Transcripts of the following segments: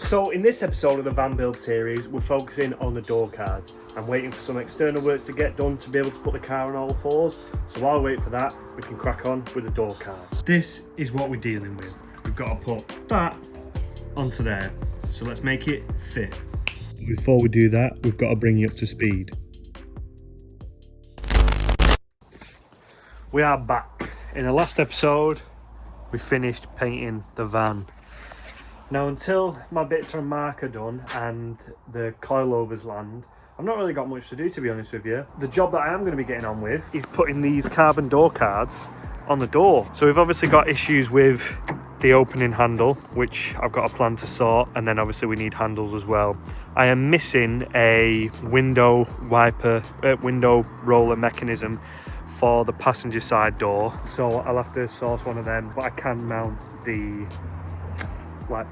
So in this episode of the van build series, we're focusing on the door cards. I'm waiting for some external work to get done to be able to put the car on all fours. So while I wait for that, we can crack on with the door cards. This is what we're dealing with. We've got to put that onto there. So let's make it fit. Before we do that, we've got to bring you up to speed. We are back. In the last episode, we finished painting the van. Now, until my bits on marker done and the coilovers land, I've not really got much to do, to be honest with you. The job that I am going to be getting on with is putting these carbon door cards on the door. So we've obviously got issues with the opening handle, which I've got a plan to sort, and then obviously we need handles as well. I am missing a window roller mechanism for the passenger side door, so I'll have to source one of them, but I can mount the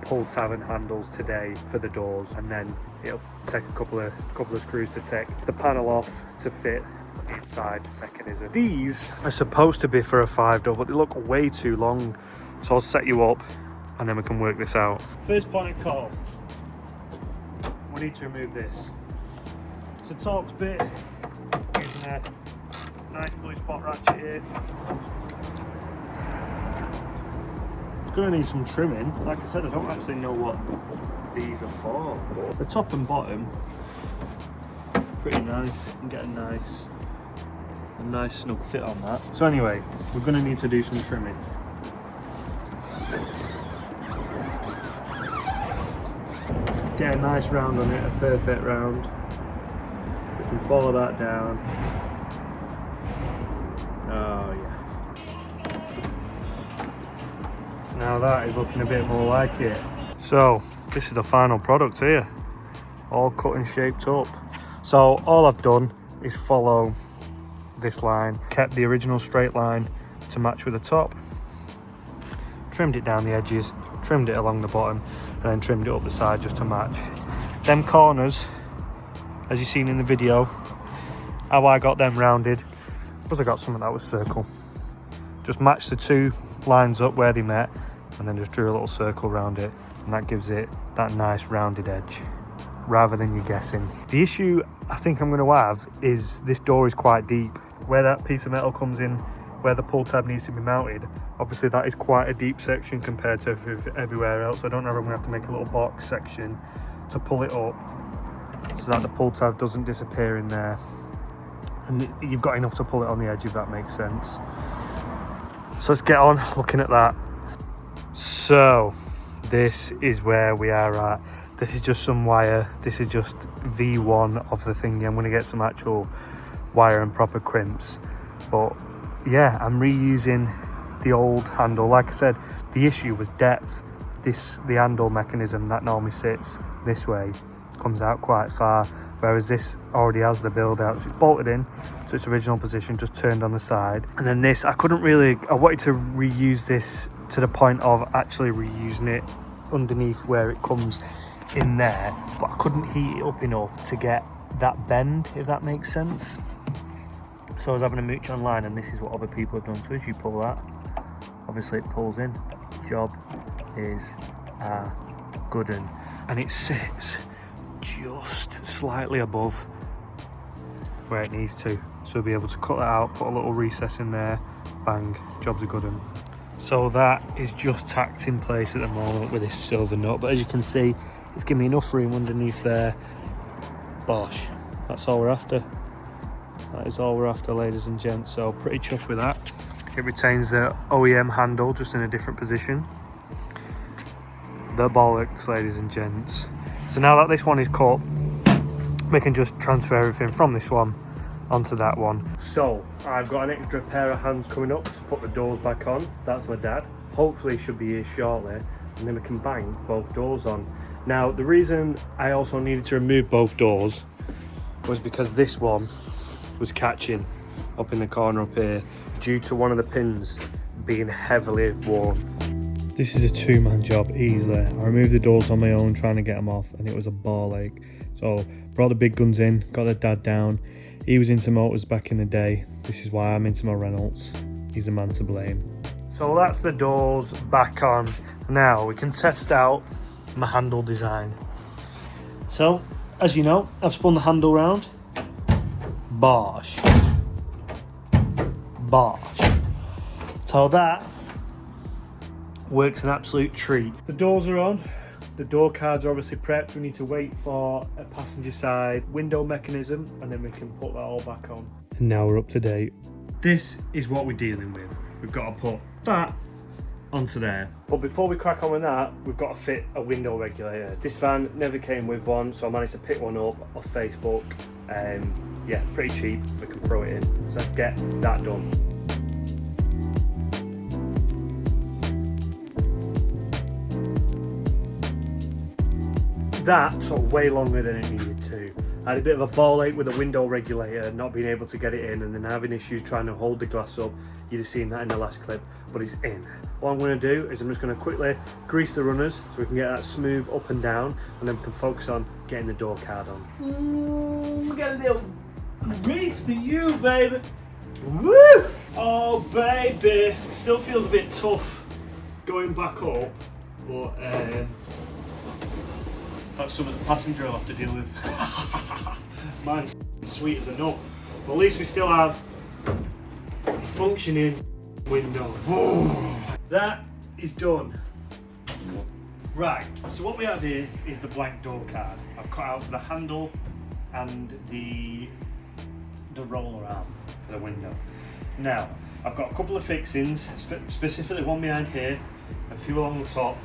pull tab and handles today for the doors, and then it'll take a couple of screws to take the panel off to fit the inside mechanism. These are supposed to be for a 5-door, but they look way too long, so I'll set you up and then we can work this out. First point of call, we need to remove this. It's a Torx bit using a nice blue spot ratchet here. Going to need some trimming. Like I said, I don't actually know what these are for. The top and bottom, pretty nice. You can get a nice snug fit on that. So anyway, we're going to need to do some trimming. Get a nice round on it, a perfect round. We can follow that down. Oh yeah. Now that is looking a bit more like it. So this is the final product here, all cut and shaped up. So all I've done is follow this line, kept the original straight line to match with the top, trimmed it down the edges, trimmed it along the bottom, and then trimmed it up the side just to match. Them corners, as you've seen in the video, how I got them rounded was I got something that was circle. Just matched the two lines up where they met, and then just drew a little circle around it, and that gives it that nice rounded edge rather than you guessing. The issue I think I'm going to have is this door is quite deep. Where that piece of metal comes in, where the pull tab needs to be mounted, obviously that is quite a deep section compared to everywhere else. I don't know if I'm going to have to make a little box section to pull it up so that the pull tab doesn't disappear in there, and you've got enough to pull it on the edge, if that makes sense. So let's get on looking at that. So this is where we are at. This is just some wire. This is just V1 of the thingy. I'm going to get some actual wire and proper crimps. But yeah, I'm reusing the old handle. Like I said, the issue was depth. The handle mechanism that normally sits this way comes out quite far, whereas this already has the build out, so it's bolted in to its original position, just turned on the side. And then this, I wanted to reuse this to the point of actually reusing it underneath where it comes in there, but I couldn't heat it up enough to get that bend, if that makes sense. So I was having a mooch online, and this is what other people have done. So as you pull that, obviously it pulls in. Job is a good one, and it sits just slightly above where it needs to, so we'll be able to cut that out, put a little recess in there, bang, job's a good one. So that is just tacked in place at the moment with this silver nut, but as you can see, it's giving me enough room underneath there. Bosh, that's all we're after. That is all we're after, ladies and gents. So pretty chuffed with that. It retains the OEM handle, just in a different position. The bollocks, ladies and gents. So now that this one is cut, we can just transfer everything from this one onto that one. So I've got an extra pair of hands coming up to put the doors back on. That's my dad. Hopefully he should be here shortly, and then we can bang both doors on. Now the reason I also needed to remove both doors was because this one was catching up in the corner up here due to one of the pins being heavily worn. This is a two-man job easily. I removed the doors on my own trying to get them off, and it was a ball ache. So brought the big guns in, got the dad down. He was into motors back in the day. This is why I'm into my Reynolds. He's the man to blame. So that's the doors back on. Now we can test out my handle design. So, as you know, I've spun the handle round. Bosh. Bosh. So that works an absolute treat. The doors are on. The door cards are obviously prepped. We need to wait for a passenger side window mechanism and then we can put that all back on. And now we're up to date. This is what we're dealing with. We've got to put that onto there. But before we crack on with that, we've got to fit a window regulator. This van never came with one, so I managed to pick one up off Facebook. Yeah, pretty cheap. We can throw it in. So let's get that done. That took way longer than it needed to. I had a bit of a ball ache with the window regulator, not being able to get it in, and then having issues trying to hold the glass up. You'd have seen that in the last clip, but it's in. What I'm going to do is I'm just going to quickly grease the runners so we can get that smooth up and down, and then we can focus on getting the door card on. We got a little grease for you, baby. Woo! Oh, baby. It still feels a bit tough going back up, but that's something the passenger will have to deal with. Mine's sweet as enough. But at least we still have a functioning window. That is done. Right, so what we have here is the blank door card. I've cut out the handle and the roller arm for the window. Now, I've got a couple of fixings, specifically one behind here, a few along the top,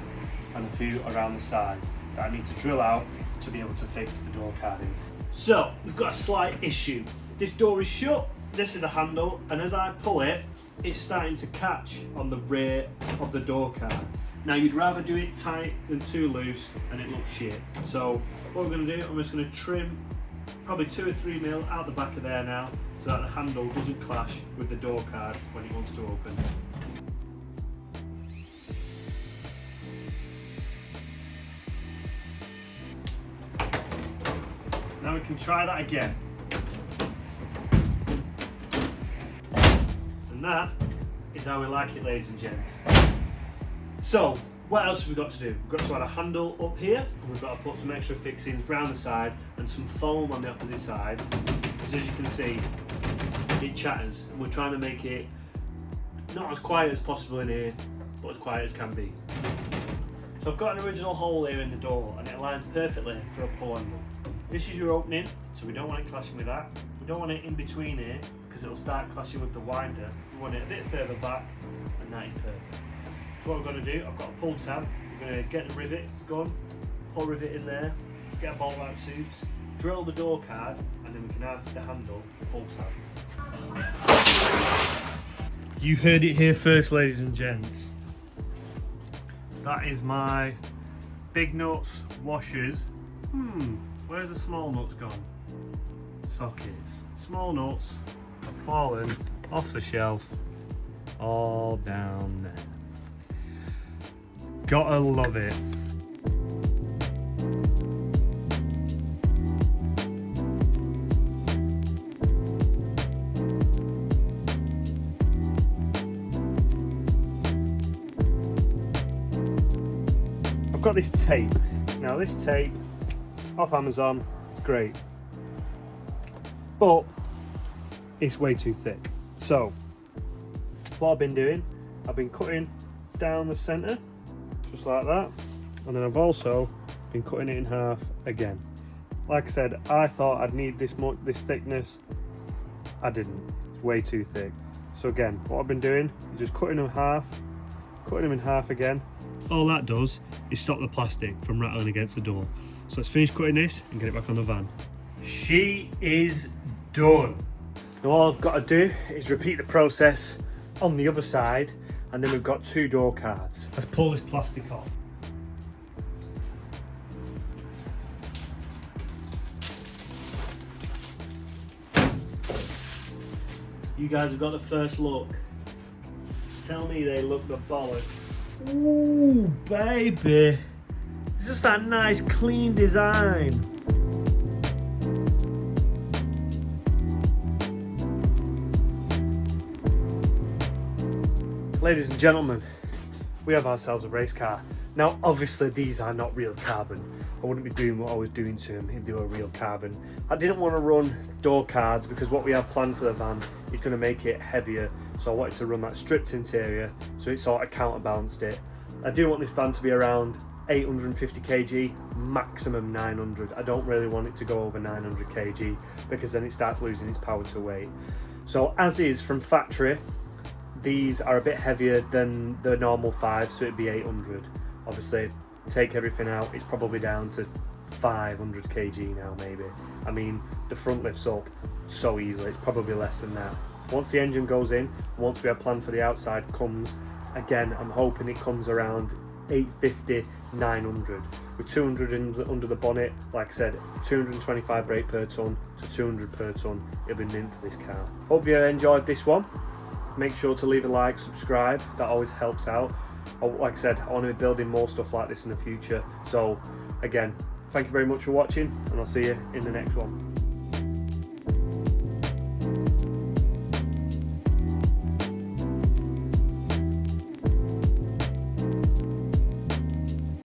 and a few around the sides that I need to drill out to be able to fix the door card in. So, we've got a slight issue. This door is shut, this is the handle, and as I pull it, it's starting to catch on the rear of the door card. Now, you'd rather do it tight than too loose, and it looks shit. So, what we're going to do, I'm just going to trim probably 2 or 3 mil out the back of there now, so that the handle doesn't clash with the door card when it wants to open. Now we can try that again. And that is how we like it, ladies and gents. So, what else have we got to do? We've got to add a handle up here, and we've got to put some extra fixings round the side and some foam on the opposite side, because as you can see, it chatters, and we're trying to make it not as quiet as possible in here, but as quiet as can be. So I've got an original hole here in the door, and it aligns perfectly for a pull handle. This is your opening, so we don't want it clashing with that. We don't want it in between here, because it'll start clashing with the winder. We want it a bit further back, and that is perfect. So what we're going to do, I've got a pull tab. We're going to get the rivet gun, pull rivet in there, get a bolt that suits, drill the door card, and then we can have the handle pull tab. You heard it here first, ladies and gents. That is my big nuts, washers. Where's the small nuts gone? Sockets. Small nuts have fallen off the shelf, all down there. Gotta love it. I've got this tape. Now this tape, off Amazon, it's great. But it's way too thick. So, what I've been doing, I've been cutting down the centre, just like that. And then I've also been cutting it in half again. Like I said, I thought I'd need this thickness. I didn't, it's way too thick. So again, what I've been doing is just cutting them in half again. All that does is stop the plastic from rattling against the door. So let's finish cutting this and get it back on the van. She is done. Now all I've got to do is repeat the process on the other side, and then we've got 2 door cards. Let's pull this plastic off. You guys have got the first look. Tell me they look the bollocks. Ooh, baby. It's just that nice, clean design. Ladies and gentlemen, we have ourselves a race car. Now obviously these are not real carbon. I wouldn't be doing what I was doing to them if they were real carbon. I didn't want to run door cards because what we have planned for the van is going to make it heavier, so I wanted to run that stripped interior so it sort of counterbalanced it. I do want this van to be around 850 kg, maximum 900. I don't really want it to go over 900 kg because then it starts losing its power to weight. So as is from factory, these are a bit heavier than the normal 5, so it'd be 800. Obviously, take everything out, it's probably down to 500 kg now maybe. I mean, the front lifts up so easily, it's probably less than that. Once the engine goes in, once we have planned for the outside comes, again, I'm hoping it comes around 850, 900. With 200 under the bonnet, like I said, 225 brake per tonne to 200 per tonne, it'll be mint for this car. Hope you enjoyed this one. Make sure to leave a like, subscribe, that always helps out. Like I said, I want to be building more stuff like this in the future. So again, thank you very much for watching, and I'll see you in the next one.